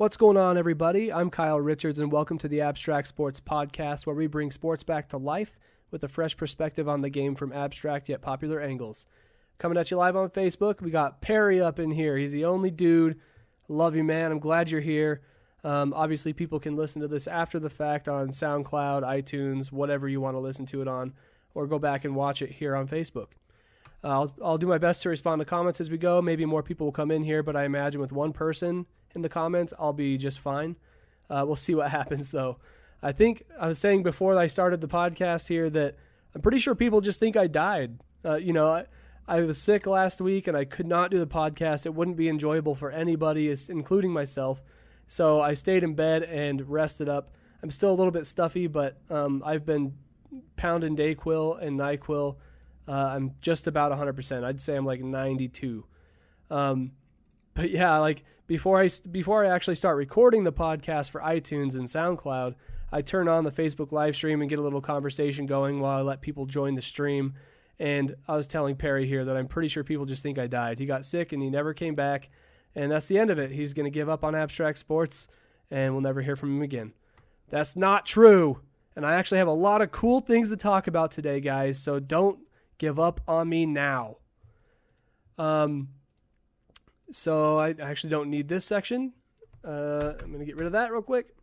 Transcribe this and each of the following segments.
What's going on, everybody? I'm Kyle Richards, and welcome to the Abstract Sports Podcast, where we bring sports back to life with a fresh perspective on the game from abstract yet popular angles. Coming at you live on Facebook, we got Perry up in here. He's the only dude. Love you, man. I'm glad you're here. Obviously, people can listen to this after the fact on SoundCloud, iTunes, whatever you want to listen to it on, or go back and watch it here on Facebook. I'll do my best to respond to comments as we go. Maybe more people will come in here, but I imagine with one person in the comments, I'll be just fine. We'll see what happens, though. I think I was saying before I started the podcast here that I'm pretty sure people just think I died. I was sick last week and I could not do the podcast. It wouldn't be enjoyable for anybody, including myself. So I stayed in bed and rested up. I'm still a little bit stuffy, but I've been pounding Dayquil and NyQuil. I'm just about 100%. I'd say I'm like 92. But yeah, like before I actually start recording the podcast for iTunes and SoundCloud, I turn on the Facebook live stream and get a little conversation going while I let people join the stream. And I was telling Perry here that I'm pretty sure people just think I died. He got sick and he never came back. And that's the end of it. He's going to give up on abstract sports and we'll never hear from him again. That's not true. And I actually have a lot of cool things to talk about today, guys. So don't give up on me now. So I actually don't need this section. I'm going to get rid of that real quick.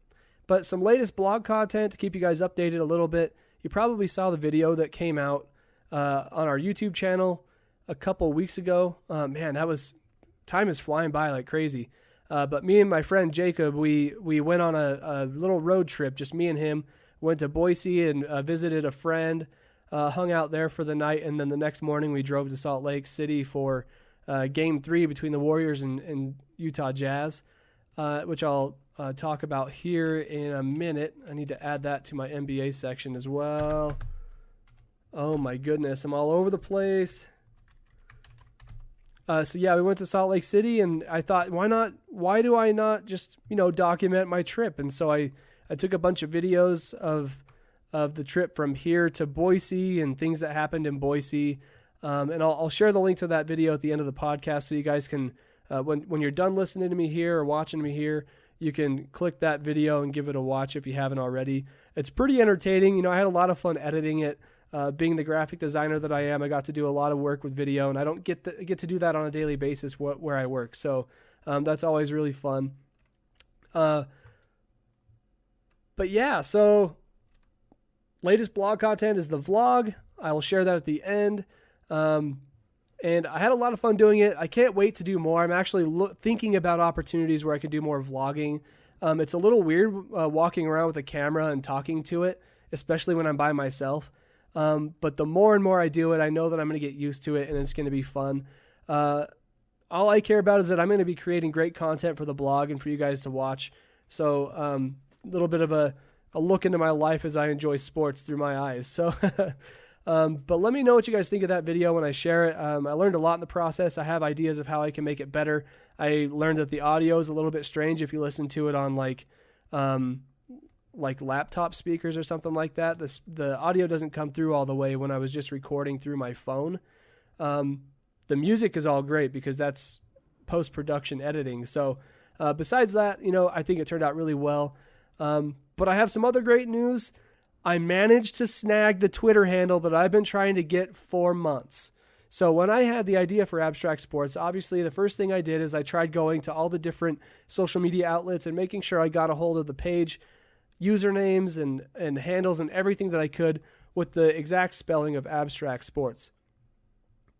But some latest blog content to keep you guys updated a little bit. You probably saw the video that came out on our YouTube channel a couple weeks ago. Man, time is flying by like crazy. But me and my friend Jacob, we went on a little road trip, just me and him. Went to Boise and visited a friend, hung out there for the night, and then the next morning we drove to Salt Lake City for Game 3 between the Warriors and Utah Jazz, which I'll talk about here in a minute. I need to add that to my NBA section as well. Oh my goodness, I'm all over the place. So yeah, we went to Salt Lake City, and I thought, why do I not just, document my trip? And so I took a bunch of videos of the trip from here to Boise and things that happened in Boise. And I'll share the link to that video at the end of the podcast so you guys can, when you're done listening to me here or watching me here, you can click that video and give it a watch if you haven't already. It's pretty entertaining. I had a lot of fun editing it. Being the graphic designer that I am, I got to do a lot of work with video, and I don't get to do that on a daily basis where I work. So that's always really fun. But yeah, so latest blog content is the vlog. I will share that at the end. And I had a lot of fun doing it. I can't wait to do more. I'm actually thinking about opportunities where I could do more vlogging. It's a little weird walking around with a camera and talking to it, especially when I'm by myself. But the more and more I do it, I know that I'm going to get used to it and it's going to be fun. All I care about is that I'm going to be creating great content for the blog and for you guys to watch. So a little bit of a look into my life as I enjoy sports through my eyes. So but let me know what you guys think of that video when I share it. I learned a lot in the process. I have ideas of how I can make it better. I learned that the audio is a little bit strange if you listen to it on like laptop speakers or something like that. The audio doesn't come through all the way when I was just recording through my phone. The music is all great because that's post-production editing. So besides that, I think it turned out really well. But I have some other great news. I managed to snag the Twitter handle that I've been trying to get for months. So when I had the idea for Abstract Sports, obviously the first thing I did is I tried going to all the different social media outlets and making sure I got a hold of the page usernames and handles and everything that I could with the exact spelling of Abstract Sports.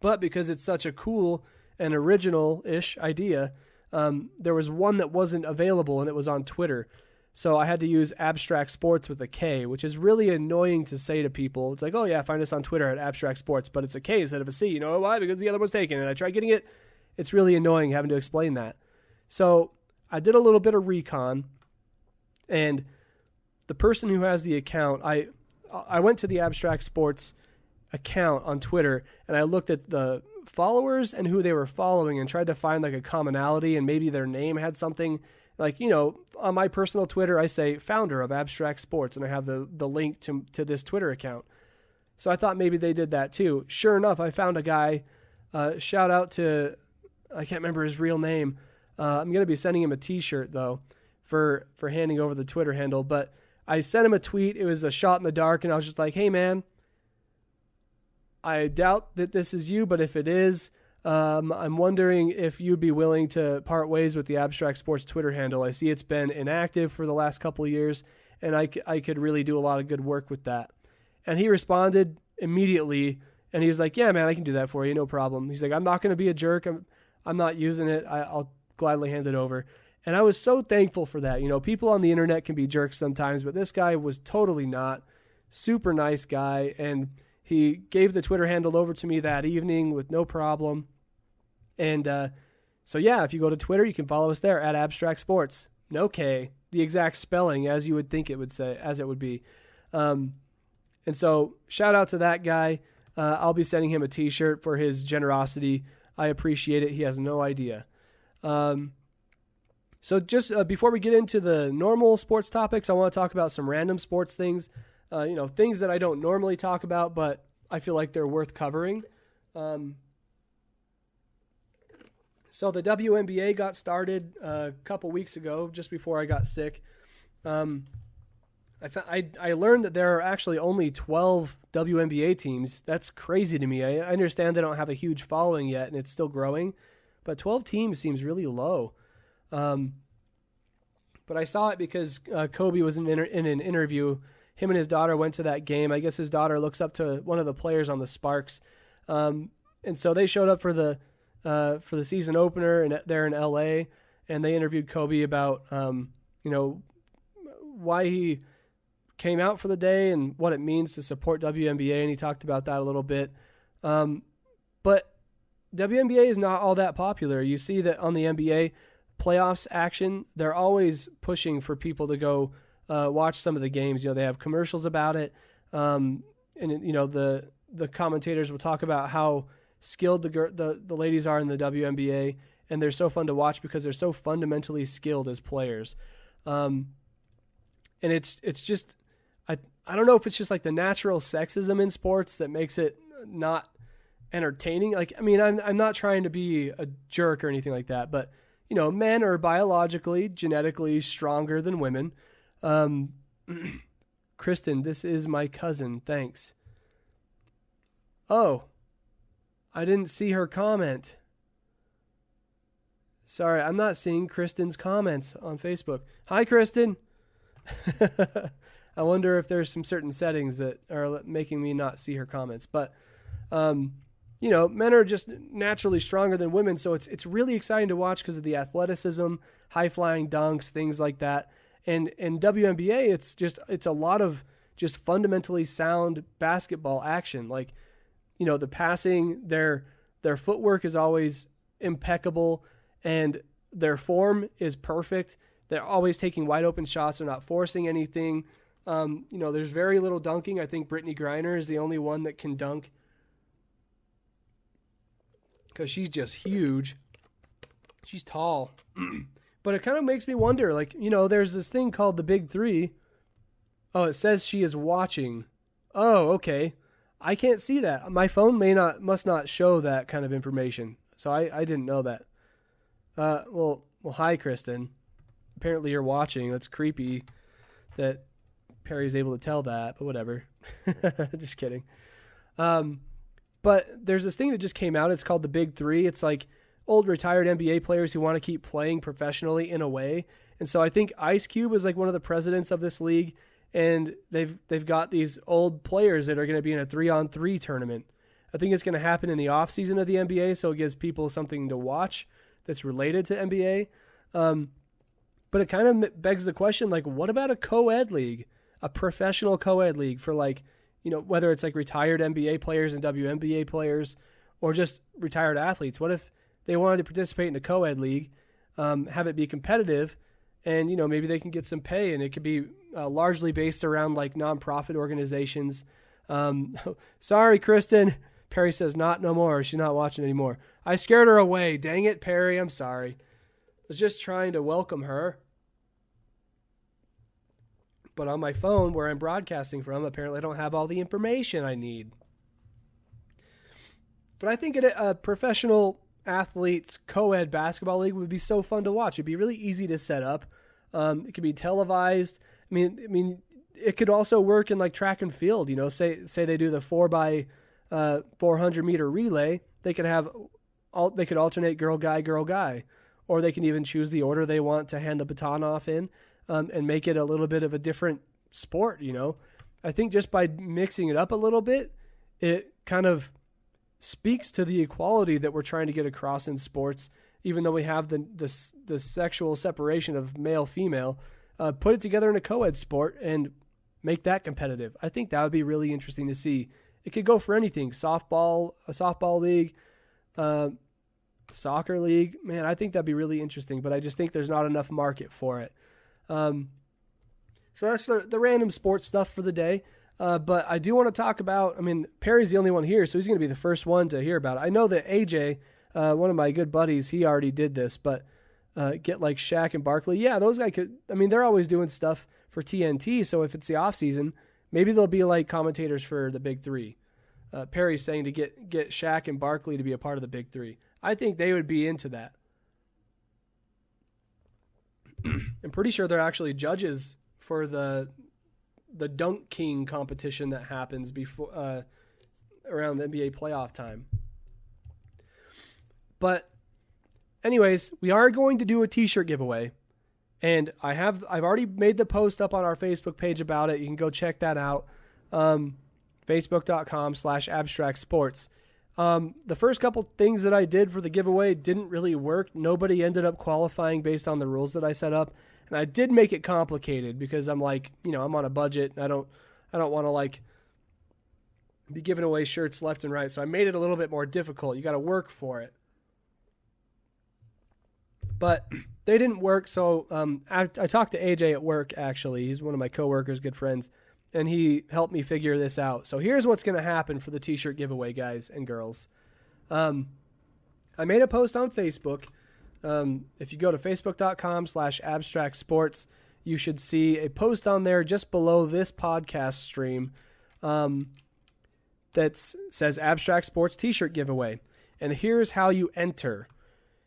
But because it's such a cool and original-ish idea, there was one that wasn't available, and it was on Twitter. So I had to use Abstract Sports with a K, which is really annoying to say to people. It's like, oh yeah, find us on Twitter at Abstract Sports, but it's a K instead of a C. You know why? Because the other one's taken, and I tried getting it. It's really annoying having to explain that. So I did a little bit of recon, and the person who has the account, I went to the Abstract Sports account on Twitter, and I looked at the followers and who they were following and tried to find like a commonality, and maybe their name had something. Like, on my personal Twitter, I say founder of Abstract Sports, and I have the link to this Twitter account. So I thought maybe they did that too. Sure enough, I found a guy, shout out to, I can't remember his real name. I'm going to be sending him a t-shirt though. for handing over the Twitter handle. But I sent him a tweet. It was a shot in the dark, and I was just like, hey, man, I doubt that this is you, but if it is, I'm wondering if you'd be willing to part ways with the Abstract Sports Twitter handle. I see it's been inactive for the last couple of years, and I could really do a lot of good work with that. And he responded immediately, and he was like, yeah, man, I can do that for you, no problem. He's like, I'm not going to be a jerk. I'm not using it. I'll gladly hand it over. And I was so thankful for that. You know, people on the internet can be jerks sometimes, but this guy was totally not. Super nice guy, and he gave the Twitter handle over to me that evening with no problem. And so, yeah, if you go to Twitter, you can follow us there at Abstract Sports. No K, the exact spelling as you would think it would say, as it would be. And so shout out to that guy. I'll be sending him a t-shirt for his generosity. I appreciate it. He has no idea. So just before we get into the normal sports topics, I want to talk about some random sports things. Things that I don't normally talk about, but I feel like they're worth covering. So the WNBA got started a couple weeks ago, just before I got sick. I learned that there are actually only 12 WNBA teams. That's crazy to me. I understand they don't have a huge following yet, and it's still growing, but 12 teams seems really low. But I saw it because Kobe was in an interview. Him and his daughter went to that game. I guess his daughter looks up to one of the players on the Sparks. And so they showed up for the season opener there in LA, and they interviewed Kobe about, why he came out for the day and what it means to support WNBA. And he talked about that a little bit. But WNBA is not all that popular. You see that on the NBA playoffs action, they're always pushing for people to go watch some of the games. You know, they have commercials about it. The commentators will talk about how skilled the ladies are in the WNBA, and they're so fun to watch because they're so fundamentally skilled as players. And it's just, I don't know if it's just like the natural sexism in sports that makes it not entertaining. Like, I mean, I'm not trying to be a jerk or anything like that, but men are biologically, genetically stronger than women. Kristen, this is my cousin. Thanks. Oh, I didn't see her comment. Sorry, I'm not seeing Kristen's comments on Facebook. Hi, Kristen. I wonder if there's some certain settings that are making me not see her comments. But, men are just naturally stronger than women, so it's really exciting to watch because of the athleticism, high-flying dunks, things like that. And in WNBA, it's a lot of just fundamentally sound basketball action. Like, the passing, their footwork is always impeccable, and their form is perfect. They're always taking wide open shots. They're not forcing anything. There's very little dunking. I think Brittany Griner is the only one that can dunk because she's just huge. She's tall. But it kind of makes me wonder, like, there's this thing called the Big Three. Oh, it says she is watching. Oh, okay. I can't see that. My phone must not show that kind of information. So I didn't know that. Well, hi, Kristen. Apparently you're watching. That's creepy that Perry's able to tell that, but whatever. Just kidding. But there's this thing that just came out. It's called the Big Three. It's like old retired NBA players who want to keep playing professionally in a way. And so I think Ice Cube is like one of the presidents of this league, and they've got these old players that are going to be in a 3-on-3 tournament. I think it's going to happen in the off season of the NBA, so it gives people something to watch that's related to NBA. But it kind of begs the question, like, what about a co-ed league, a professional co-ed league for, like, whether it's like retired NBA players and WNBA players or just retired athletes? What if they wanted to participate in a co-ed league, have it be competitive, and, maybe they can get some pay, and it could be largely based around like nonprofit organizations. Sorry, Kristen. Perry says not no more. She's not watching anymore. I scared her away. Dang it, Perry. I'm sorry. I was just trying to welcome her. But on my phone, where I'm broadcasting from, apparently I don't have all the information I need. But I think a professional athletes co-ed basketball league would be so fun to watch. It'd be really easy to set up. It could be televised. I mean, it could also work in like track and field. Say they do the 4x400 meter relay. They could alternate girl guy, or they can even choose the order they want to hand the baton off in, and make it a little bit of a different sport. I think just by mixing it up a little bit, it kind of speaks to the equality that we're trying to get across in sports. Even though we have the sexual separation of male female, put it together in a co-ed sport and make that competitive. I think that would be really interesting to see. It could go for anything: softball, a softball league, soccer league. Man, I think that'd be really interesting, but I just think there's not enough market for it. So that's the random sports stuff for the day. But I do want to talk about, Perry's the only one here, so he's going to be the first one to hear about it. I know that AJ, one of my good buddies, he already did this, but get like Shaq and Barkley. Yeah, those guys they're always doing stuff for TNT, so if it's the off season, maybe they'll be like commentators for the Big Three. Perry's saying to get Shaq and Barkley to be a part of the Big Three. I think they would be into that. I'm pretty sure they're actually judges for the Dunk King competition that happens before around the NBA playoff time. But anyways, we are going to do a t-shirt giveaway, and I've already made the post up on our Facebook page about it. You can go check that out. Facebook.com/abstractsports. The first couple things that I did for the giveaway didn't really work. Nobody ended up qualifying based on the rules that I set up. And I did make it complicated because I'm like, I'm on a budget and I don't want to like be giving away shirts left and right. So I made it a little bit more difficult. You got to work for it. But they didn't work. So I talked to AJ at work, actually. He's one of my coworkers, good friends. And he helped me figure this out. So here's what's going to happen for the t-shirt giveaway, guys and girls. I made a post on Facebook. If you go to facebook.com/abstractsports, you should see a post on there just below this podcast stream that says Abstract Sports t-shirt giveaway. And here's how you enter.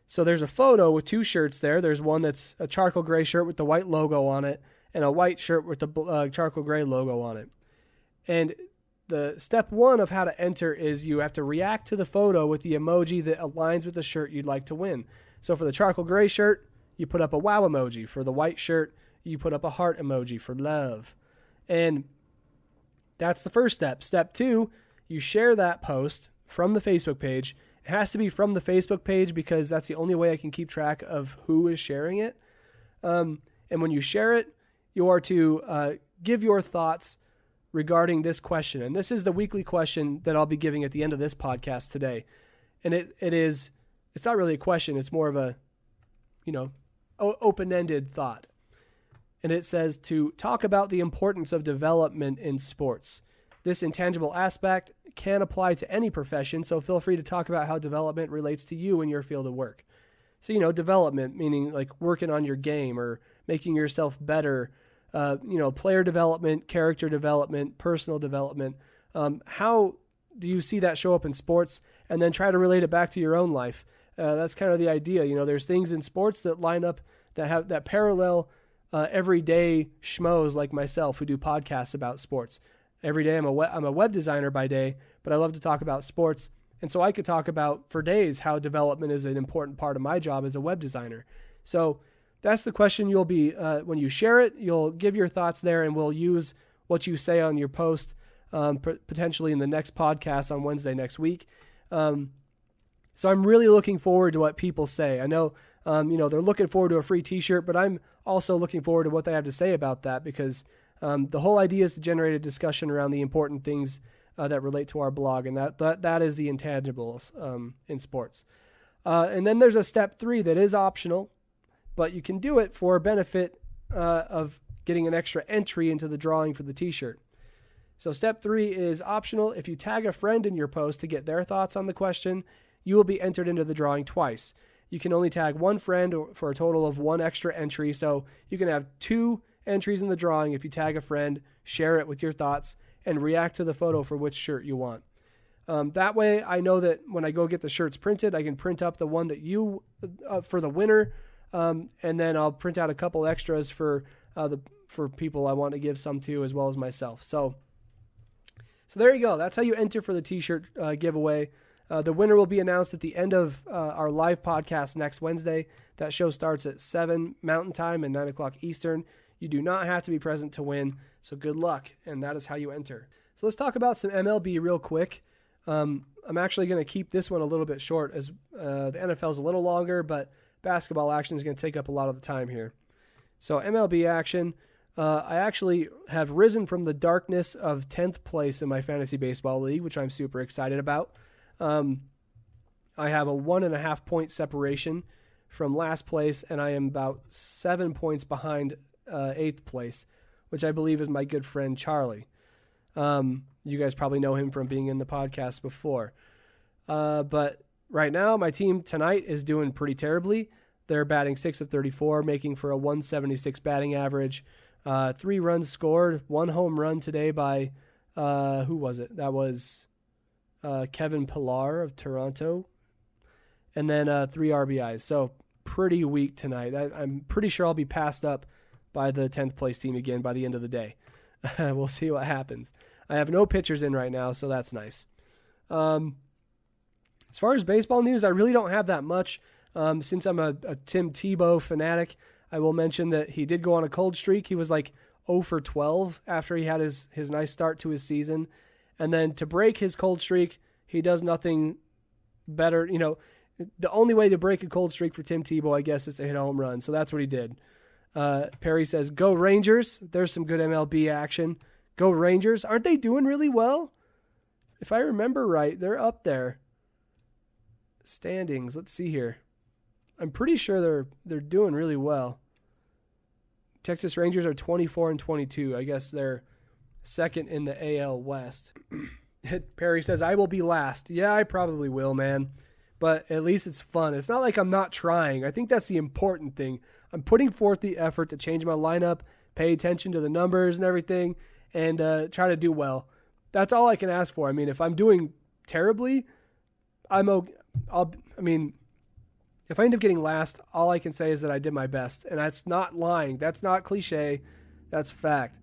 So there's a photo with two shirts there. There's one that's a charcoal gray shirt with the white logo on it, and a white shirt with the charcoal gray logo on it. And the step one of how to enter is you have to react to the photo with the emoji that aligns with the shirt you'd like to win. So for the charcoal gray shirt, you put up a wow emoji. For the white shirt, you put up a heart emoji for love. And that's the first step. Step two, you share that post from the Facebook page. It has to be from the Facebook page because that's the only way I can keep track of who is sharing it. And when you share it, you are to give your thoughts regarding this question. And this is the weekly question that I'll be giving at the end of this podcast today. And it's not really a question. It's more of a, open-ended thought. And it says to talk about the importance of development in sports. This intangible aspect can apply to any profession, so feel free to talk about how development relates to you in your field of work. So, development, meaning like working on your game or making yourself better, player development, character development, personal development. How do you see that show up in sports? And then try to relate it back to your own life. That's kind of the idea. There's things in sports that line up that parallel everyday schmoes like myself who do podcasts about sports. Every day I'm a web designer by day, but I love to talk about sports. And so I could talk about for days how development is an important part of my job as a web designer. So that's the question you'll be, when you share it, you'll give your thoughts there, and we'll use what you say on your post potentially in the next podcast on Wednesday next week. So I'm really looking forward to what people say. I know, they're looking forward to a free t-shirt, but I'm also looking forward to what they have to say about that because the whole idea is to generate a discussion around the important things that relate to our blog, and that is the intangibles in sports. And then there's a step 3 that is optional, but you can do it for benefit of getting an extra entry into the drawing for the t-shirt. So step 3 is optional. If you tag a friend in your post to get their thoughts on the question, you will be entered into the drawing twice. You can only tag one friend for a total of 1 extra entry, so you can have 2 entries in the drawing if you tag a friend, share it with your thoughts, and react to the photo for which shirt you want. That way, I know that when I go get the shirts printed, I can print up the one that you, for the winner, And then I'll print out a couple extras for people I want to give some to, as well as myself. So there you go. That's how you enter for the t-shirt giveaway. The winner will be announced at the end of our live podcast next Wednesday. That show starts at 7 Mountain Time and 9 o'clock Eastern. You do not have to be present to win, so good luck, and that is how you enter. So let's talk about some MLB real quick. I'm actually going to keep this one a little bit short, as the NFL is a little longer, but basketball action is going to take up a lot of the time here. So MLB action, I actually have risen from the darkness of 10th place in my fantasy baseball league, which I'm super excited about. I have a 1.5 point separation from last place, and I am about 7 points behind 8th place, which I believe is my good friend Charlie. You guys probably know him from being in the podcast before. But right now, my team tonight is doing pretty terribly. They're batting 6 of 34, making for a 176 batting average. 3 runs scored, 1 home run today by, who was it? That was Kevin Pillar of Toronto. And then 3 RBIs. So pretty weak tonight. I'm pretty sure I'll be passed up by the 10th place team again by the end of the day. We'll see what happens. I have no pitchers in right now, so that's nice. As far as baseball news, I really don't have that much. Since I'm a Tim Tebow fanatic, I will mention that he did go on a cold streak. He was like 0 for 12 after he had his nice start to his season. And then to break his cold streak, he does nothing better. You know, the only way to break a cold streak for Tim Tebow, I guess, is to hit a home run. So that's what he did. Perry says, go Rangers. There's some good MLB action. Go Rangers. Aren't they doing really well? If I remember right, they're up there. Standings. Let's see here. I'm pretty sure they're doing really well. Texas Rangers are 24-22. I guess they're second in the AL West. Perry says, I will be last. Yeah, I probably will, man. But at least it's fun. It's not like I'm not trying. I think that's the important thing. I'm putting forth the effort to change my lineup, pay attention to the numbers and everything, and try to do well. That's all I can ask for. I mean, if I'm doing terribly, I'm okay. If I end up getting last, all I can say is that I did my best. And that's not lying. That's not cliche. That's fact.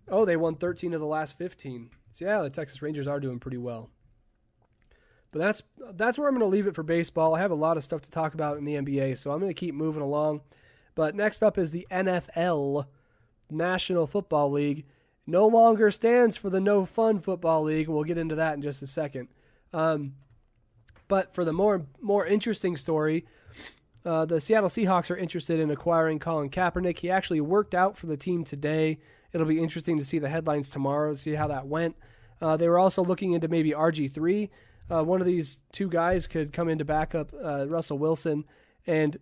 Oh, they won 13 of the last 15. So yeah, the Texas Rangers are doing pretty well. But that's where I'm going to leave it for baseball. I have a lot of stuff to talk about in the NBA, so I'm going to keep moving along. But next up is the NFL, National Football League. No longer stands for the No Fun Football League. We'll get into that in just a second. But for the more interesting story, the Seattle Seahawks are interested in acquiring Colin Kaepernick. He actually worked out for the team today. It'll be interesting to see the headlines tomorrow, see how that went. They were also looking into maybe RG3. One of these two guys could come in to back up Russell Wilson. And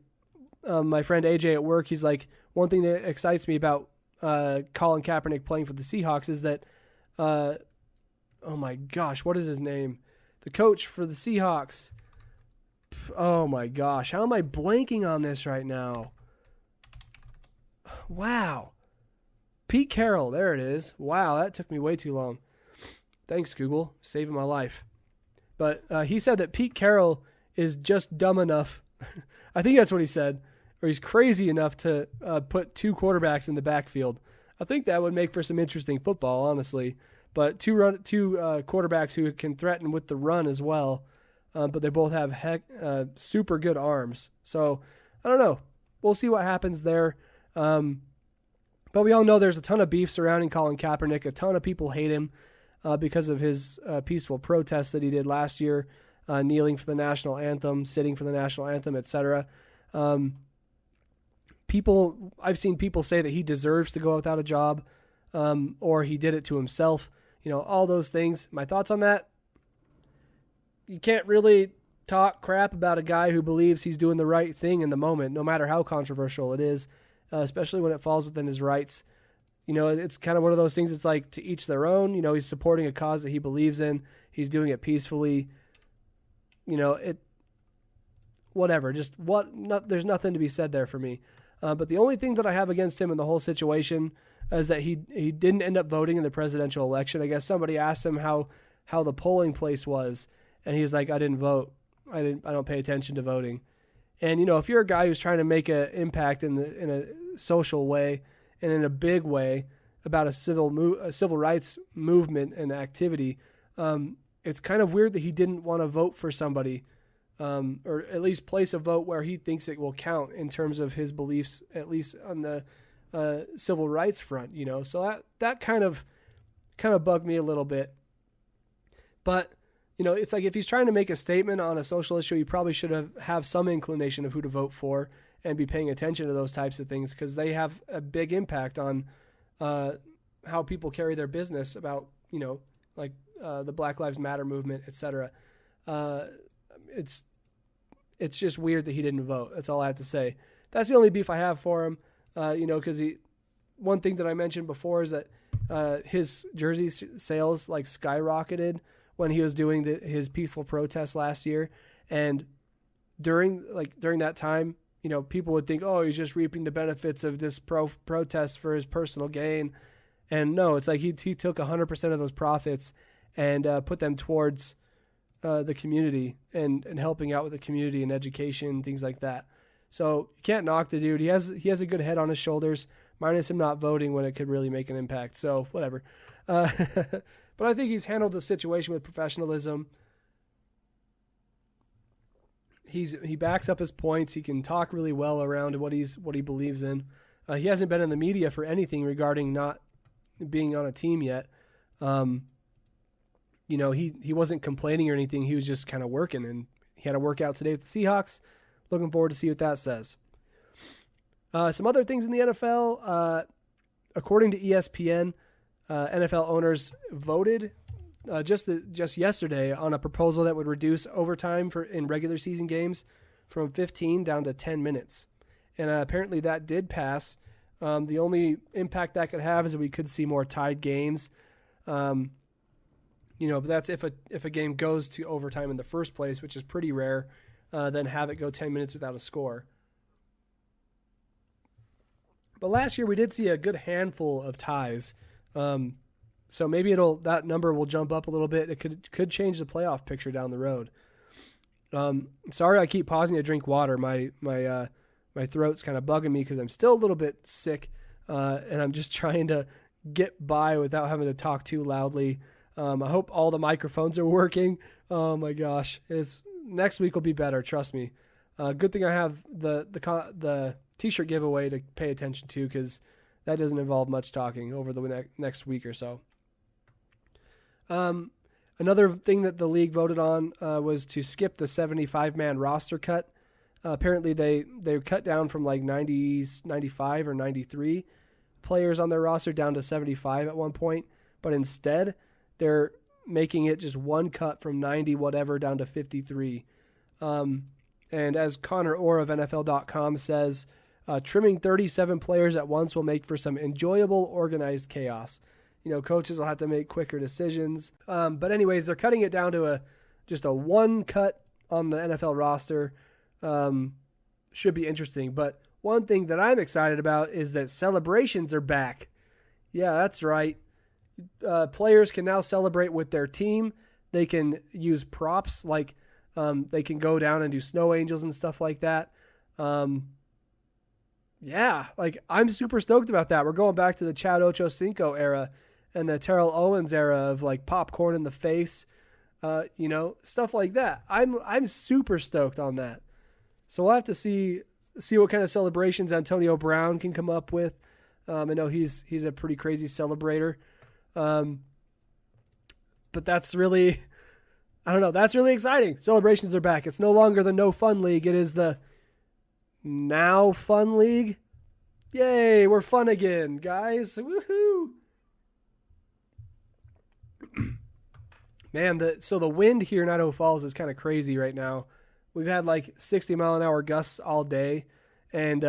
my friend AJ at work, he's like, one thing that excites me about Colin Kaepernick playing for the Seahawks is that, oh my gosh, what is his name? The coach for the Seahawks. Oh my gosh, how am I blanking on this right now? Wow. Pete Carroll, there it is. Wow, that took me way too long. Thanks, Google, saving my life. But he said that Pete Carroll is just dumb enough. I think that's what he said. Or he's crazy enough to put 2 quarterbacks in the backfield. I think that would make for some interesting football, honestly. But two quarterbacks who can threaten with the run as well. But they both have super good arms. So, I don't know. We'll see what happens there. But we all know there's a ton of beef surrounding Colin Kaepernick. A ton of people hate him because of his peaceful protests that he did last year, kneeling for the national anthem, sitting for the national anthem, etc. I've seen people say that he deserves to go without a job, or he did it to himself. You know, all those things. My thoughts on that? You can't really talk crap about a guy who believes he's doing the right thing in the moment, no matter how controversial it is, especially when it falls within his rights. You know, it's kind of one of those things. It's like to each their own. You know, he's supporting a cause that he believes in. He's doing it peacefully. You know, whatever. There's nothing to be said there for me. But the only thing that I have against him in the whole situation is that he didn't end up voting in the presidential election. I guess somebody asked him how the polling place was, and he's like, I didn't vote. I don't pay attention to voting. And, if you're a guy who's trying to make an impact in a social way and in a big way about a civil rights movement and activity, it's kind of weird that he didn't want to vote for somebody, or at least place a vote where he thinks it will count in terms of his beliefs, at least on the civil rights front. So that kind of bugged me a little bit. But it's like if he's trying to make a statement on a social issue, he probably should have some inclination of who to vote for and be paying attention to those types of things, because they have a big impact on how people carry their business about, the Black Lives Matter movement, etc. It's just weird that he didn't vote. That's all I have to say. That's the only beef I have for him, because one thing that I mentioned before is that his jersey sales skyrocketed when he was doing his peaceful protest last year. And during that time, people would think, oh, he's just reaping the benefits of this protest for his personal gain. And no, it's like he took 100% of those profits and put them towards the community and helping out with the community and education, things like that. So you can't knock the dude. He has a good head on his shoulders, minus him not voting when it could really make an impact. So whatever. But I think he's handled the situation with professionalism. He backs up his points. He can talk really well around what he believes in. He hasn't been in the media for anything regarding not being on a team yet. He wasn't complaining or anything. He was just kind of working, and he had a workout today with the Seahawks. Looking forward to see what that says. Some other things in the NFL. According to ESPN, NFL owners voted just yesterday on a proposal that would reduce overtime in regular season games from 15 down to 10 minutes. And apparently that did pass. The only impact that could have is that we could see more tied games. But that's if a game goes to overtime in the first place, which is pretty rare, then have it go 10 minutes without a score. But last year we did see a good handful of ties. So maybe that number will jump up a little bit. It could change the playoff picture down the road. Sorry I keep pausing to drink water. My throat's kind of bugging me because I'm still a little bit sick, and I'm just trying to get by without having to talk too loudly. I hope all the microphones are working. Oh my gosh, next week will be better. Trust me. Good thing I have the t-shirt giveaway to pay attention to, because that doesn't involve much talking over the next week or so. Another thing that the league voted on was to skip the 75-man roster cut. Apparently they cut down from 95 or 93 players on their roster down to 75 at one point, but instead they're making it just one cut from 90 whatever down to 53. And as Connor Orr of NFL.com says, trimming 37 players at once will make for some enjoyable organized chaos. Coaches will have to make quicker decisions. But anyways, they're cutting it down to just a one cut on the NFL roster. Should be interesting. But one thing that I'm excited about is that celebrations are back. Yeah, that's right. Players can now celebrate with their team. They can use props they can go down and do snow angels and stuff like that. Yeah, I'm super stoked about that. We're going back to the Chad Ochocinco era and the Terrell Owens era of popcorn in the face, stuff like that. I'm super stoked on that. So we'll have to see what kind of celebrations Antonio Brown can come up with. I know he's a pretty crazy celebrator. But that's really, I don't know, that's really exciting. Celebrations are back. It's no longer the No Fun League. It is the Now Fun League. Yay, we're fun again, guys. Woohoo. Man, so the wind here in Idaho Falls is kind of crazy right now. We've had 60-mile-an-hour gusts all day. And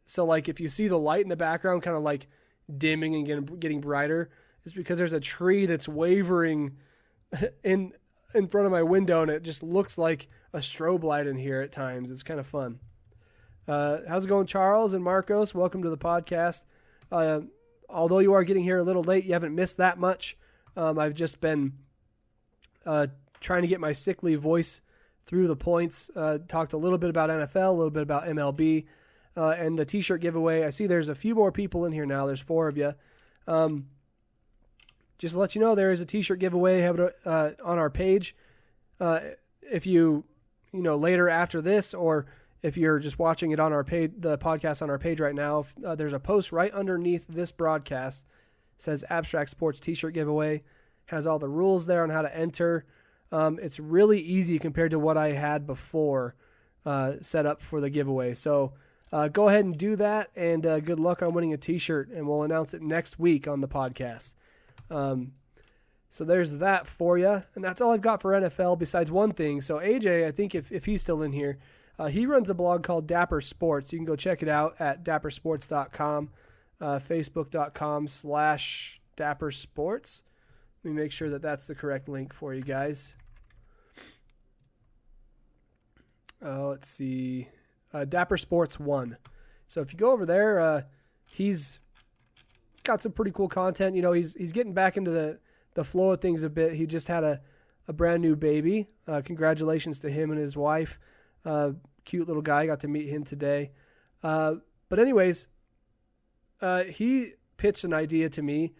so if you see the light in the background kind of dimming and getting brighter, it's because there's a tree that's wavering in front of my window, and it just looks like a strobe light in here at times. It's kind of fun. How's it going, Charles and Marcos? Welcome to the podcast. Although you are getting here a little late, you haven't missed that much. I've just been trying to get my sickly voice through the points, talked a little bit about NFL, a little bit about MLB, and the t-shirt giveaway. I see there's a few more people in here now. There's 4 of you. Just to let you know, there is a t-shirt giveaway on our page. If you later after this, or if you're just watching it on our page, the podcast on our page right now, there's a post right underneath this broadcast. It says Abstract Sports t-shirt giveaway. Has all the rules there on how to enter. It's really easy compared to what I had before set up for the giveaway. So go ahead and do that, and good luck on winning a t-shirt, and we'll announce it next week on the podcast. So there's that for you, and that's all I've got for NFL besides one thing. So AJ, I think if he's still in here, he runs a blog called Dapper Sports. You can go check it out at dappersports.com, facebook.com/dappersports. Let me make sure that that's the correct link for you guys. Let's see, Dapper Sports 1. So if you go over there, he's got some pretty cool content. He's getting back into the flow of things a bit. He just had a brand new baby. Congratulations to him and his wife. Cute little guy. Got to meet him today. But anyways, he pitched an idea to me.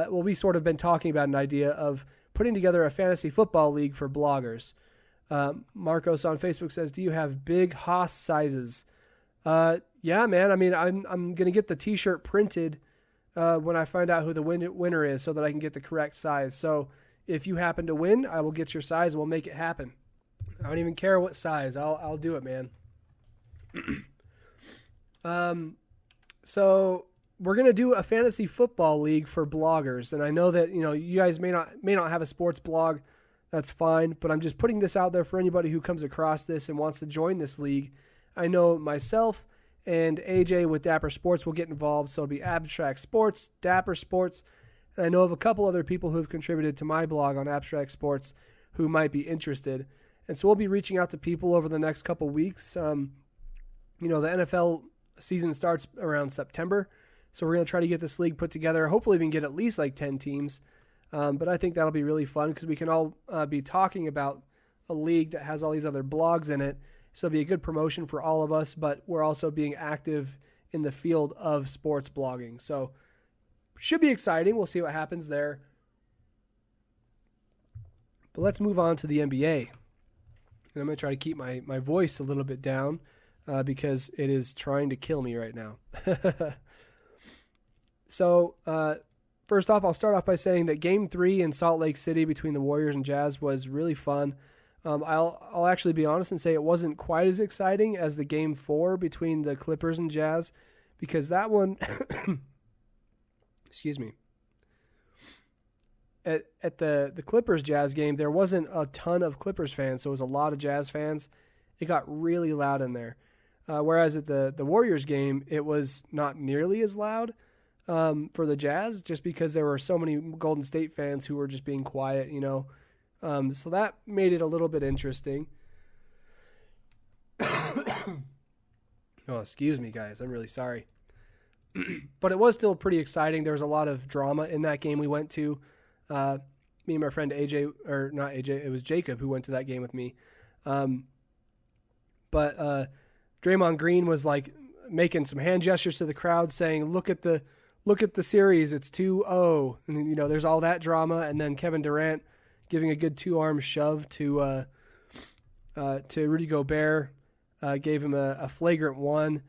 We sort of been talking about an idea of putting together a fantasy football league for bloggers. Marcos on Facebook says, do you have big Haas sizes? Yeah, man. I mean, I'm going to get the t-shirt printed when I find out who the winner is, so that I can get the correct size. So if you happen to win, I will get your size and we'll make it happen. I don't even care what size. I'll do it, man. So we're going to do a fantasy football league for bloggers. And I know that, you guys may not have a sports blog. That's fine. But I'm just putting this out there for anybody who comes across this and wants to join this league. I know myself and AJ with Dapper Sports will get involved. So it'll be Abstract Sports, Dapper Sports. And I know of a couple other people who have contributed to my blog on Abstract Sports who might be interested. And so we'll be reaching out to people over the next couple weeks. The NFL season starts around September. So we're going to try to get this league put together. Hopefully we can get at least like 10 teams. But I think that'll be really fun because we can all be talking about a league that has all these other blogs in it. So it'll be a good promotion for all of us, but we're also being active in the field of sports blogging. So should be exciting. We'll see what happens there. But let's move on to the NBA. And I'm going to try to keep my voice a little bit down because it is trying to kill me right now. So first off, I'll start off by saying that Game 3 in Salt Lake City between the Warriors and Jazz was really fun. I'll actually be honest and say it wasn't quite as exciting as the Game 4 between the Clippers and Jazz, because that one, excuse me, at the Clippers Jazz game, there wasn't a ton of Clippers fans, so it was a lot of Jazz fans. It got really loud in there. Whereas at the Warriors game, it was not nearly as loud for the Jazz, just because there were so many Golden State fans who were just being quiet, so that made it a little bit interesting. Oh, excuse me, guys. I'm really sorry. But it was still pretty exciting. There was a lot of drama in that game we went to. Me and my friend AJ, or not AJ, it was Jacob who went to that game with me. But Draymond Green was like making some hand gestures to the crowd saying, look at the series, it's 2-0. And, there's all that drama. And then Kevin Durant giving a good 2-arm shove to Rudy Gobert, gave him a flagrant one.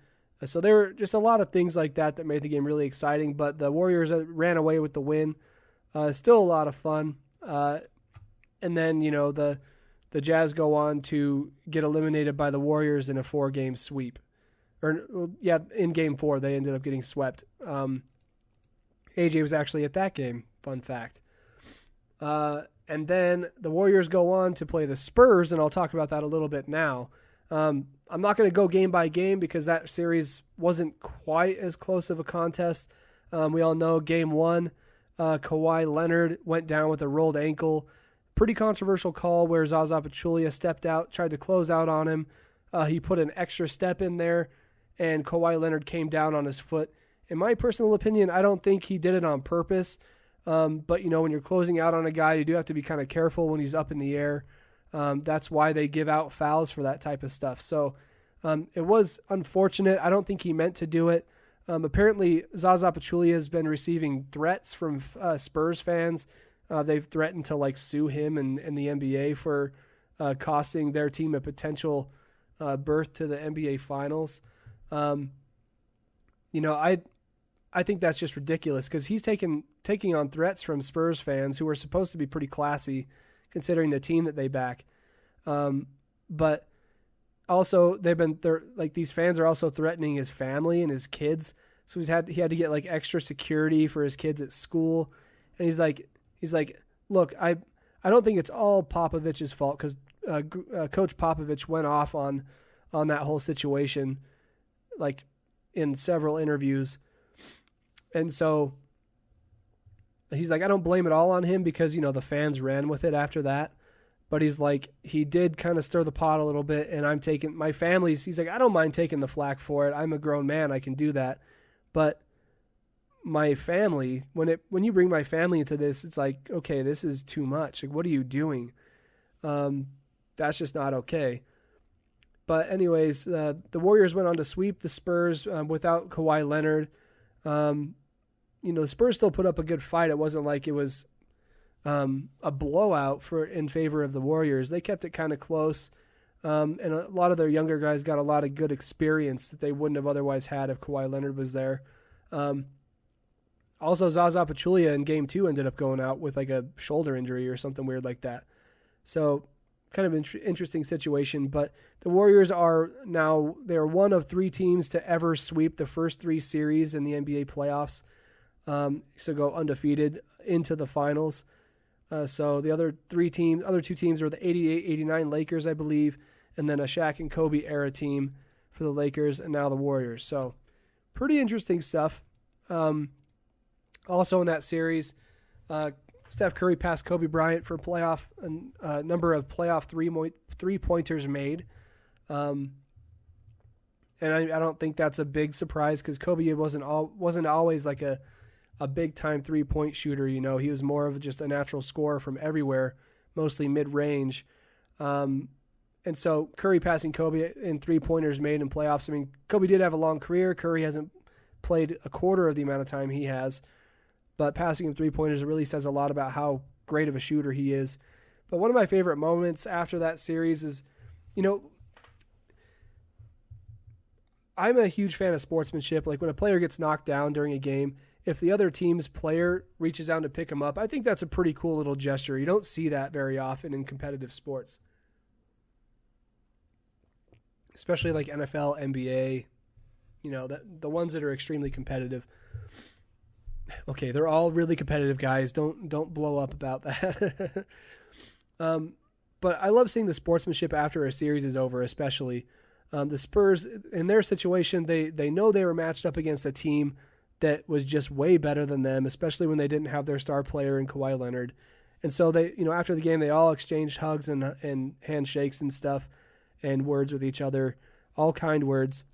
So there were just a lot of things like that made the game really exciting. But the Warriors ran away with the win. Still a lot of fun. And then, the Jazz go on to get eliminated by the Warriors in a 4-game sweep. In Game 4, they ended up getting swept. AJ was actually at that game, fun fact. And then the Warriors go on to play the Spurs, and I'll talk about that a little bit now. I'm not going to go game by game because that series wasn't quite as close of a contest. We all know Game 1, Kawhi Leonard went down with a rolled ankle. Pretty controversial call where Zaza Pachulia stepped out, tried to close out on him. He put an extra step in there, and Kawhi Leonard came down on his foot. In my personal opinion, I don't think he did it on purpose. But, when you're closing out on a guy, you do have to be kind of careful when he's up in the air. That's why they give out fouls for that type of stuff. So it was unfortunate. I don't think he meant to do it. Apparently, Zaza Pachulia has been receiving threats from Spurs fans. They've threatened to sue him and the NBA for costing their team a potential berth to the NBA Finals. I think that's just ridiculous because he's taking on threats from Spurs fans who are supposed to be pretty classy considering the team that they back. But also these fans are also threatening his family and his kids. So he had to get extra security for his kids at school. And he's like, look, I don't think it's all Popovich's fault because Coach Popovich went off on that whole situation, in several interviews. And so he's like, I don't blame it all on him because, the fans ran with it after that. But he's like, he did kind of stir the pot a little bit, and I'm taking my family's. He's like, I don't mind taking the flack for it. I'm a grown man. I can do that. But my family, when you bring my family into this, it's like, okay, this is too much. What are you doing? That's just not okay. But anyways, the Warriors went on to sweep the Spurs without Kawhi Leonard. The Spurs still put up a good fight. It wasn't like it was a blowout in favor of the Warriors. They kept it kind of close, and a lot of their younger guys got a lot of good experience that they wouldn't have otherwise had if Kawhi Leonard was there. Also, Zaza Pachulia in Game 2 ended up going out with a shoulder injury or something weird like that. So kind of interesting situation. But the Warriors they're one of 3 teams to ever sweep the first 3 series in the NBA playoffs. So go undefeated into the finals. So the other 2 teams were the 88-89 Lakers, I believe, and then a Shaq and Kobe era team for the Lakers, and now the Warriors. So pretty interesting stuff. Also in that series, Steph Curry passed Kobe Bryant for a number of playoff three-pointers made. And I don't think that's a big surprise because Kobe wasn't always a big-time three-point shooter. He was more of just a natural scorer from everywhere, mostly mid-range. And so Curry passing Kobe in three-pointers made in playoffs. I mean, Kobe did have a long career. Curry hasn't played a quarter of the amount of time he has. But passing him three-pointers really says a lot about how great of a shooter he is. But one of my favorite moments after that series is, I'm a huge fan of sportsmanship. When a player gets knocked down during a game, if the other team's player reaches out to pick him up, I think that's a pretty cool little gesture. You don't see that very often in competitive sports, especially NFL, NBA, the ones that are extremely competitive. Okay, they're all really competitive guys. Don't blow up about that. But I love seeing the sportsmanship after a series is over, especially. The Spurs, in their situation, they know they were matched up against a team that was just way better than them, especially when they didn't have their star player in Kawhi Leonard. And so they, after the game, they all exchanged hugs and handshakes and stuff and words with each other, all kind words.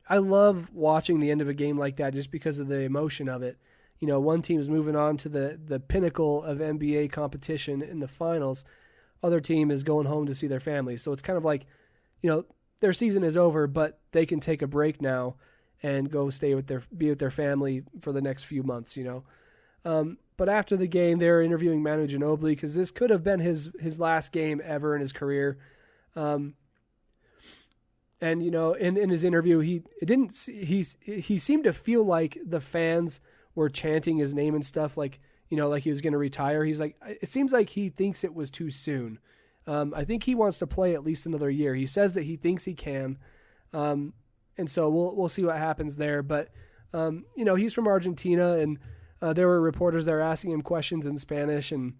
I love watching the end of a game like that just because of the emotion of it. One team's moving on to the pinnacle of NBA competition in the finals. Other team is going home to see their family. So it's kind of like, their season is over, but they can take a break now and go be with their family for the next few months, But after the game, they were interviewing Manu Ginobili because this could have been his last game ever in his career. And in his interview, he seemed to feel like the fans were chanting his name and stuff, like he was going to retire. He's like, it seems like he thinks it was too soon. I think he wants to play at least another year. He says that he thinks he can. And so we'll see what happens there. But, he's from Argentina, and there were reporters there asking him questions in Spanish. And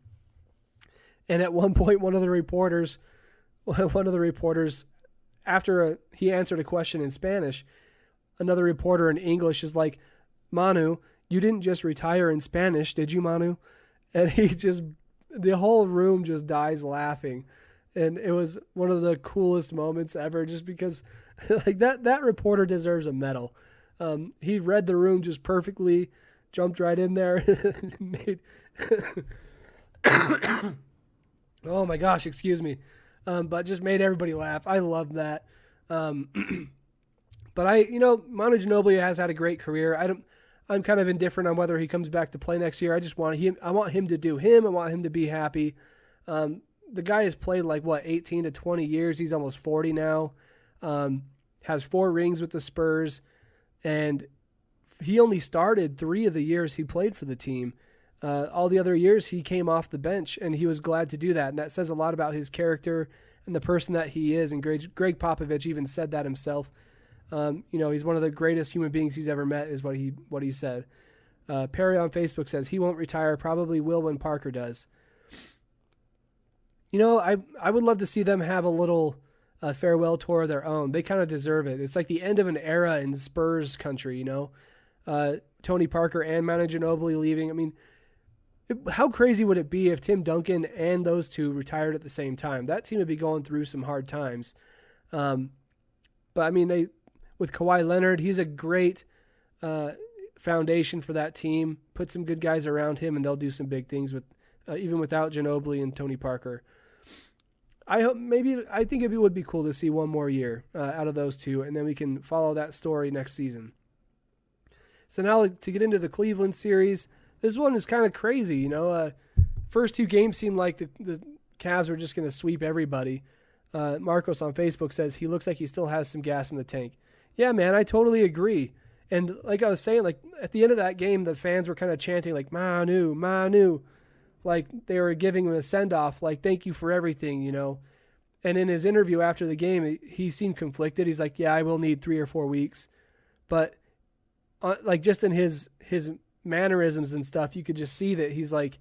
at one point, one of the reporters, after he answered a question in Spanish, another reporter in English is like, Manu, you didn't just retire in Spanish, did you, Manu? And the whole room just dies laughing. And it was one of the coolest moments ever just because that reporter deserves a medal. He read the room just perfectly, jumped right in there, Oh my gosh, excuse me. But just made everybody laugh. I love that. Um, but Manu Ginobili has had a great career. I'm kind of indifferent on whether he comes back to play next year. I want him to do him. I want him to be happy. The guy has played 18 to 20 years. He's almost 40 now. Has 4 rings with the Spurs, and he only started 3 of the years he played for the team. All the other years he came off the bench, and he was glad to do that. And that says a lot about his character and the person that he is. And Greg Popovich even said that himself. He's one of the greatest human beings he's ever met, is what he said. Perry on Facebook says he won't retire, probably will when Parker does. I would love to see them have a little farewell tour of their own. They kind of deserve it. It's like the end of an era in Spurs country, Tony Parker and Manu Ginobili leaving. I mean, how crazy would it be if Tim Duncan and those two retired at the same time? That team would be going through some hard times. But I mean, with Kawhi Leonard, he's a great foundation for that team. Put some good guys around him, and they'll do some big things with even without Ginobili and Tony Parker. I think it would be cool to see one more year out of those two, and then we can follow that story next season. So now to get into the Cleveland series, this one is kind of crazy. First 2 games seemed like the Cavs were just going to sweep everybody. Marcos on Facebook says he looks like he still has some gas in the tank. Yeah, man, I totally agree. And like I was saying, at the end of that game, the fans were kind of chanting Manu, Manu. Like they were giving him a send-off, thank you for everything, And in his interview after the game, he seemed conflicted. He's like, yeah, I will need 3 or 4 weeks. But just in his mannerisms and stuff, you could just see that he's like,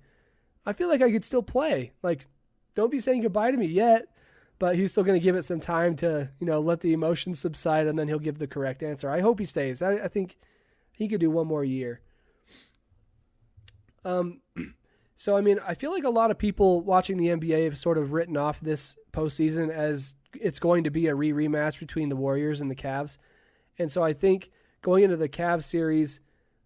I feel like I could still play. Don't be saying goodbye to me yet. But he's still going to give it some time to, let the emotions subside, and then he'll give the correct answer. I hope he stays. I think he could do one more year. So, I mean, I feel like a lot of people watching the NBA have sort of written off this postseason as it's going to be a rematch between the Warriors and the Cavs. And so I think going into the Cavs series,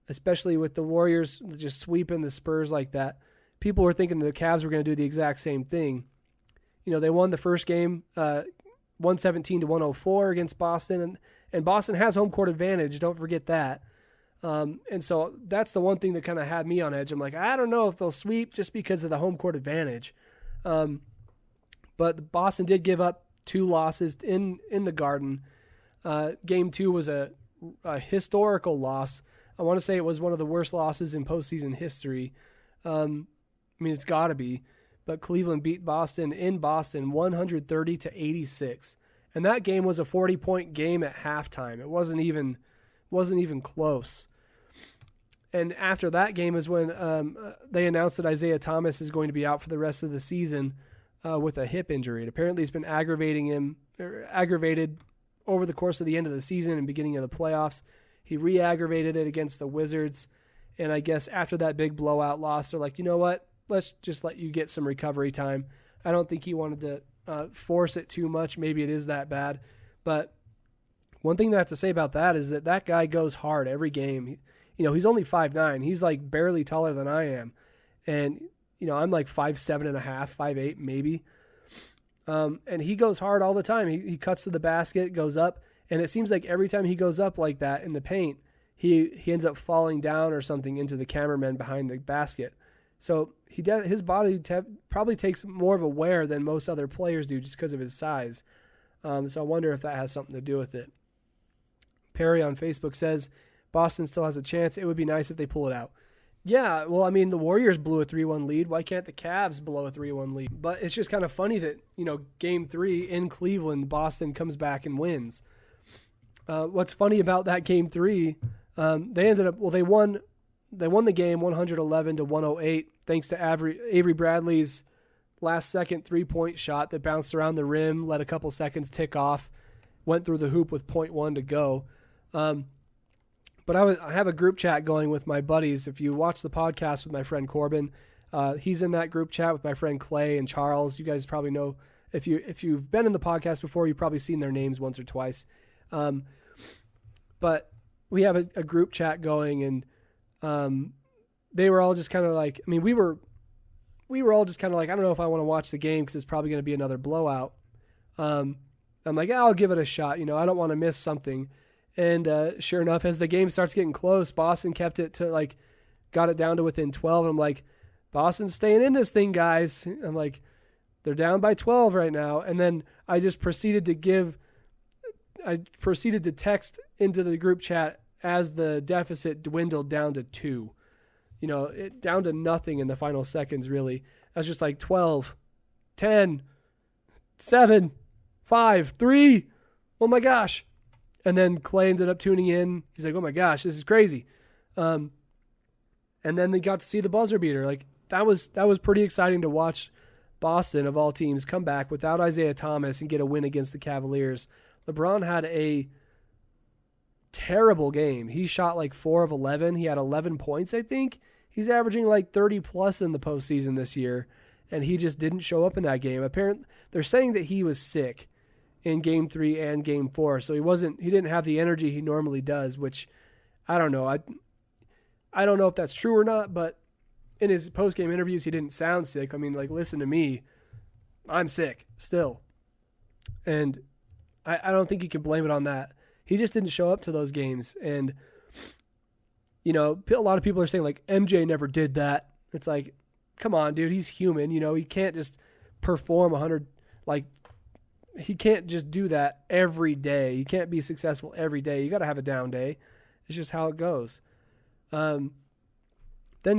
especially with the Warriors just sweeping the Spurs like that, people were thinking the Cavs were going to do the exact same thing. They won the first game 117 to 104 against Boston, and Boston has home court advantage. Don't forget that. And so that's the one thing that kind of had me on edge. I'm like, I don't know if they'll sweep just because of the home court advantage. But Boston did give up 2 losses in the Garden. Game 2 was a historical loss. I want to say it was one of the worst losses in postseason history. It's got to be. But Cleveland beat Boston in Boston 130 to 86. And that game was a 40-point game at halftime. It wasn't even close. And after that game is when they announced that Isaiah Thomas is going to be out for the rest of the season with a hip injury. And apparently it's been aggravated over the course of the end of the season and beginning of the playoffs. He re-aggravated it against the Wizards. And I guess after that big blowout loss, they're like, you know what? Let's just let you get some recovery time. I don't think he wanted to force it too much. Maybe it is that bad. But one thing I have to say about that is that guy goes hard every game. He's only 5'9". He's barely taller than I am. And, I'm 5'7.5", 5'8", maybe. And he goes hard all the time. He cuts to the basket, goes up. And it seems like every time he goes up like that in the paint, he ends up falling down or something into the cameraman behind the basket. So his body probably takes more of a wear than most other players do just because of his size. So I wonder if that has something to do with it. Perry on Facebook says, Boston still has a chance. It would be nice if they pull it out. Yeah, well, the Warriors blew a 3-1 lead. Why can't the Cavs blow a 3-1 lead? But it's just kind of funny that, Game 3 in Cleveland, Boston comes back and wins. What's funny about that Game 3, they won the game 111 to 108 thanks to Avery Bradley's last-second 3-point shot that bounced around the rim, let a couple seconds tick off, went through the hoop with .1 to go. But I have a group chat going with my buddies. If you watch the podcast with my friend Corbin, he's in that group chat with my friend Clay and Charles. You guys probably know, if you've been in the podcast before, you've probably seen their names once or twice. But we have a group chat going, and they were all just kind of like, we were all just kind of like, I don't know if I want to watch the game because it's probably going to be another blowout. I'm like, I'll give it a shot. I don't want to miss something. And sure enough, as the game starts getting close, Boston kept it to got it down to within 12. And I'm like, Boston's staying in this thing, guys. I'm like, they're down by 12 right now. And then I just proceeded to text into the group chat as the deficit dwindled down to 2. Down to nothing in the final seconds, really. I was just like 12, 10, 7, 5, 3. Oh my gosh. And then Clay ended up tuning in. He's like, oh my gosh, this is crazy. And then they got to see the buzzer beater. That was pretty exciting to watch Boston, of all teams, come back without Isaiah Thomas and get a win against the Cavaliers. LeBron had a terrible game. He shot 4 of 11. He had 11 points, I think. He's averaging 30 plus in the postseason this year, and he just didn't show up in that game. Apparently, they're saying that he was sick in Game 3 and Game 4, so he didn't have the energy he normally does, which I don't know. I don't know if that's true or not, but in his post-game interviews, he didn't sound sick. I mean, listen to me. I'm sick still. And I don't think you can blame it on that. He just didn't show up to those games. And, a lot of people are saying, MJ never did that. It's like, come on, dude. He's human. He can't just perform 100. He can't just do that every day. You can't be successful every day. You got to have a down day. It's just how it goes. Then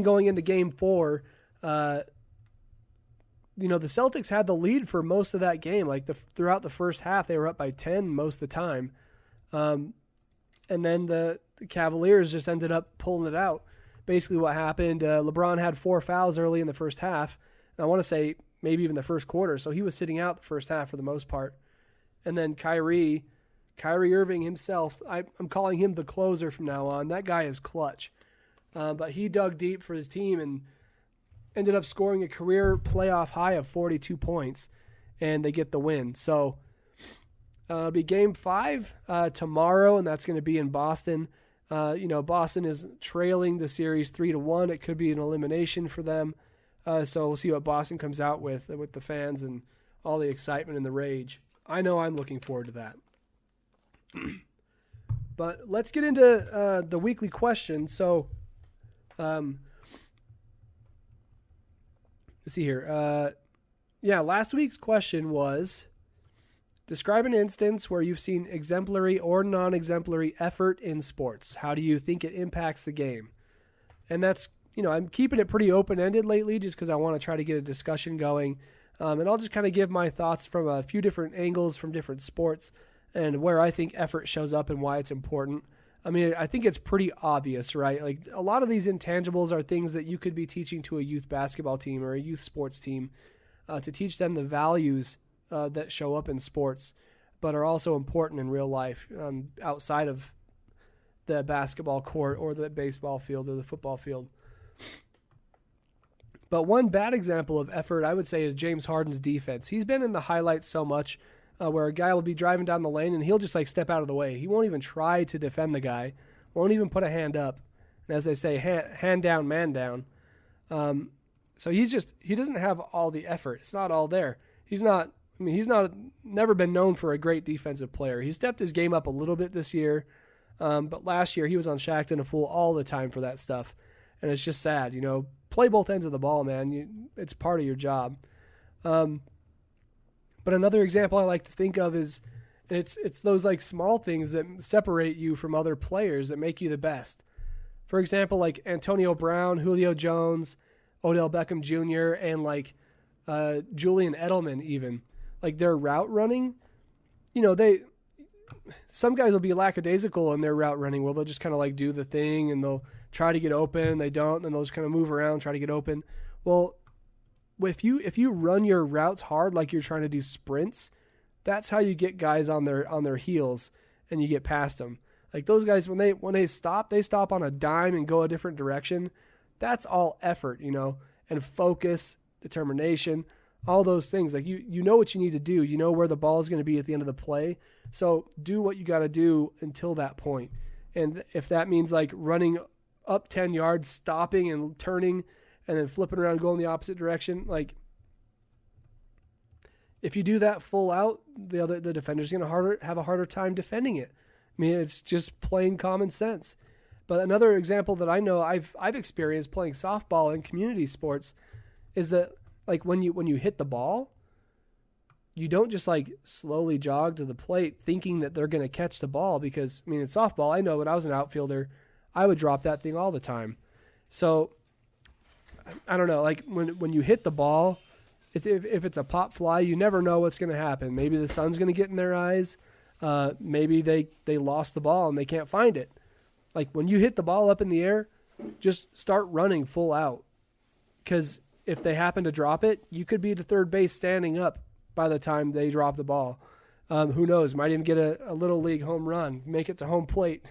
going into Game 4, the Celtics had the lead for most of that game. Throughout the first half, they were up by 10 most of the time. And then the Cavaliers just ended up pulling it out. Basically what happened, LeBron had 4 fouls early in the first half. And I want to say maybe even the first quarter. So he was sitting out the first half for the most part. And then Kyrie Irving himself, I'm calling him the closer from now on. That guy is clutch. But he dug deep for his team and ended up scoring a career playoff high of 42 points, and they get the win. So it'll be Game 5 tomorrow, and that's going to be in Boston. Boston is trailing the series 3-1. It could be an elimination for them. So we'll see what Boston comes out with the fans and all the excitement and the rage. I know I'm looking forward to that. But let's get into the weekly question. So let's see here. Last week's question was, describe an instance where you've seen exemplary or non-exemplary effort in sports. How do you think it impacts the game? And that's, I'm keeping it pretty open-ended lately just because I want to try to get a discussion going. And I'll just kind of give my thoughts from a few different angles from different sports and where I think effort shows up and why it's important. I mean, I think it's pretty obvious, right? A lot of these intangibles are things that you could be teaching to a youth basketball team or a youth sports team to teach them the values that show up in sports, but are also important in real life outside of the basketball court or the baseball field or the football field. But one bad example of effort, I would say, is James Harden's defense. He's been in the highlights so much where a guy will be driving down the lane and he'll just step out of the way. He won't even try to defend the guy, won't even put a hand up. And as they say, hand down, man down. So he doesn't have all the effort. It's not all there. He's never been known for a great defensive player. He stepped his game up a little bit this year, but last year he was on Shaqtin' a Fool all the time for that stuff. And it's just sad, play both ends of the ball, man. It's part of your job. But another example I like to think of is it's those small things that separate you from other players that make you the best. For example, Antonio Brown, Julio Jones, Odell Beckham Jr., and Julian Edelman even. Their route running, some guys will be lackadaisical in their route running where they'll just kind of do the thing and they'll try to get open, they don't, then they'll just kind of move around, try to get open. Well, if you run your routes hard like you're trying to do sprints, that's how you get guys on their heels and you get past them. Those guys, when they stop on a dime and go a different direction. That's all effort, and focus, determination, all those things. You know what you need to do. You know where the ball is going to be at the end of the play. So do what you got to do until that point. And if that means running up 10 yards, stopping and turning, and then flipping around going the opposite direction. Like, if you do that full out, the defender's going to have a harder time defending it. I mean, it's just plain common sense. But another example that I know I've experienced playing softball in community sports is that, like, when you hit the ball, you don't just like slowly jog to the plate thinking that they're going to catch the ball, because I mean, in softball, I know when I was an outfielder, I would drop that thing all the time. So I don't know, like when you hit the ball, if it's a pop fly, you never know what's going to happen. Maybe the sun's going to get in their eyes. Maybe they lost the ball and they can't find it. Like, when you hit the ball up in the air, just start running full out, because if they happen to drop it, you could be to third base standing up by the time they drop the ball. Who knows? Might even get a little league home run, make it to home plate.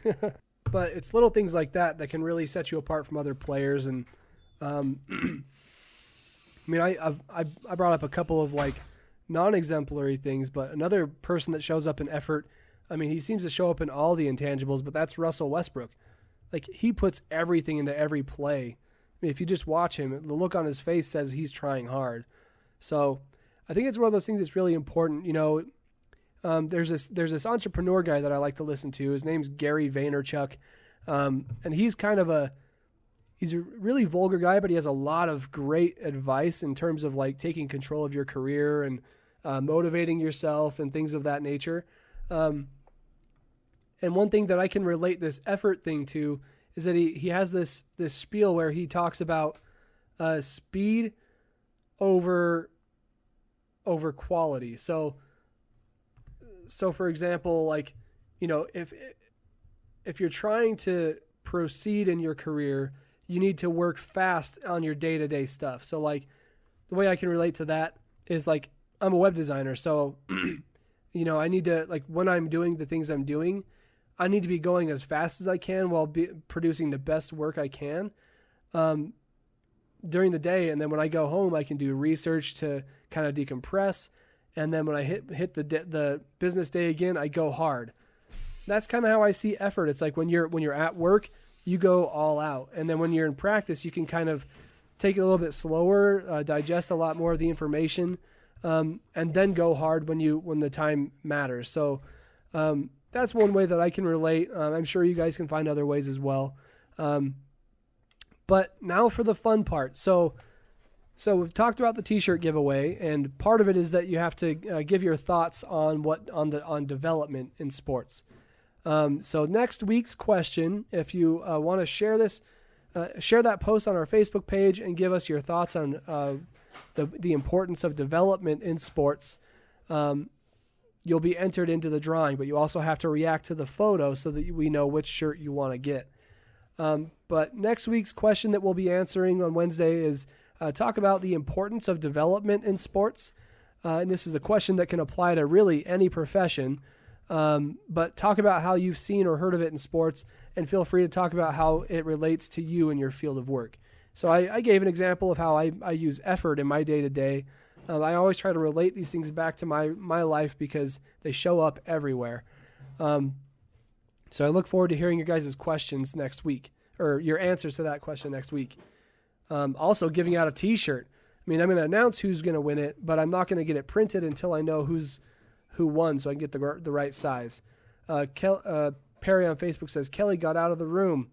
But it's little things like that can really set you apart from other players. And I mean, I brought up a couple of like non-exemplary things, but another person that shows up in effort, I mean, he seems to show up in all the intangibles, but that's Russell Westbrook. Like, he puts everything into every play. I mean, if you just watch him, the look on his face says he's trying hard. So I think it's one of those things that's really important. You know, there's this entrepreneur guy that I like to listen to. His name's Gary Vaynerchuk, and he's a really vulgar guy, but he has a lot of great advice in terms of like taking control of your career and motivating yourself and things of that nature. And one thing that I can relate this effort thing to is that he has this spiel where he talks about speed over quality. So for example, like, you know, if you're trying to proceed in your career, you need to work fast on your day-to-day stuff. So like, the way I can relate to that is like, I'm a web designer. So, you know, I need to, like, when I'm doing the things I'm doing, I need to be going as fast as I can while producing the best work I can during the day. And then when I go home, I can do research to kind of decompress. And then when I hit the business day again, I go hard. That's kind of how I see effort. It's like when you're at work, you go all out. And then when you're in practice, you can kind of take it a little bit slower, digest a lot more of the information, and then go hard when the time matters. So that's one way that I can relate. I'm sure you guys can find other ways as well. But now for the fun part. So we've talked about the T-shirt giveaway, and part of it is that you have to give your thoughts on development in sports. So next week's question, if you want to share this, share that post on our Facebook page and give us your thoughts on the importance of development in sports. You'll be entered into the drawing, but you also have to react to the photo so that we know which shirt you want to get. But next week's question that we'll be answering on Wednesday is talk about the importance of development in sports. And this is a question that can apply to really any profession. But talk about how you've seen or heard of it in sports, and feel free to talk about how it relates to you in your field of work. So I gave an example of how I use effort in my day-to-day. I always try to relate these things back to my life because they show up everywhere. So I look forward to hearing your guys' questions next week, or your answers to that question next week. Also giving out a T-shirt. I mean, I'm going to announce who's going to win it, but I'm not going to get it printed until I know who won, so I can get the right size. Perry on Facebook says, Kelly got out of the room.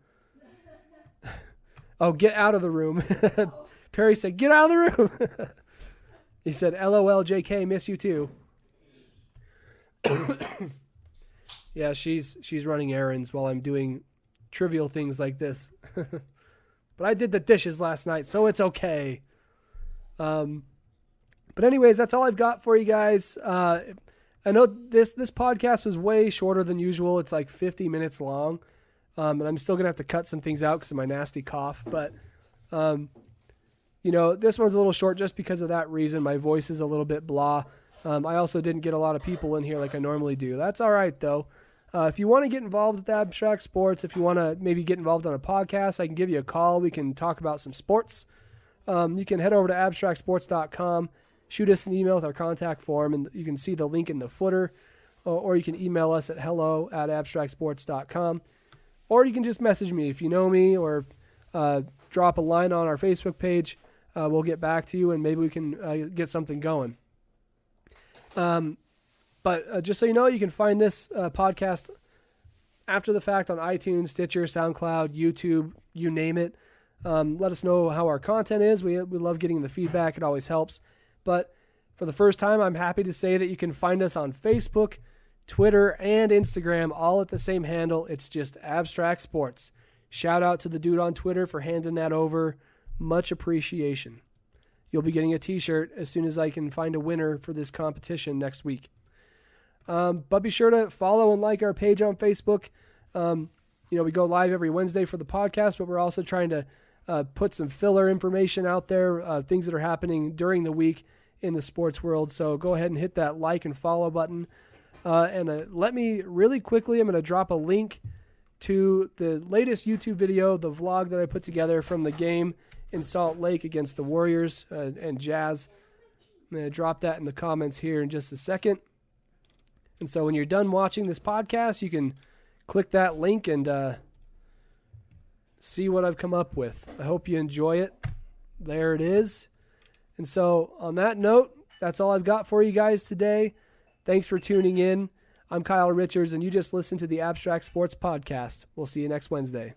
Oh, get out of the room. Perry said, get out of the room. He said, LOL, JK, miss you too. Yeah, she's running errands while I'm doing trivial things like this. But I did the dishes last night, so it's okay. But anyways, that's all I've got for you guys. I know this podcast was way shorter than usual. It's like 50 minutes long. And I'm still going to have to cut some things out because of my nasty cough. But, this one's a little short just because of that reason. My voice is a little bit blah. I also didn't get a lot of people in here like I normally do. That's all right, though. If you want to get involved with Abstract Sports, if you want to maybe get involved on a podcast, I can give you a call. We can talk about some sports. You can head over to abstractsports.com, shoot us an email with our contact form, and you can see the link in the footer, or you can email us at hello@abstractsports.com, or you can just message me if you know me, or drop a line on our Facebook page. We'll get back to you, and maybe we can get something going. But just so you know, you can find this podcast after the fact on iTunes, Stitcher, SoundCloud, YouTube, you name it. Let us know how our content is. We love getting the feedback. It always helps. But for the first time, I'm happy to say that you can find us on Facebook, Twitter, and Instagram, all at the same handle. It's just Abstract Sports. Shout out to the dude on Twitter for handing that over. Much appreciation. You'll be getting a t-shirt as soon as I can find a winner for this competition next week. But be sure to follow and like our page on Facebook. We go live every Wednesday for the podcast, but we're also trying to put some filler information out there, things that are happening during the week in the sports world. So go ahead and hit that like and follow button. And let me really quickly, I'm going to drop a link to the latest YouTube video, the vlog that I put together from the game in Salt Lake against the Warriors and Jazz. I'm going to drop that in the comments here in just a second. And so when you're done watching this podcast, you can click that link and see what I've come up with. I hope you enjoy it. There it is. And so on that note, that's all I've got for you guys today. Thanks for tuning in. I'm Kyle Richards, and you just listened to the Abstract Sports Podcast. We'll see you next Wednesday.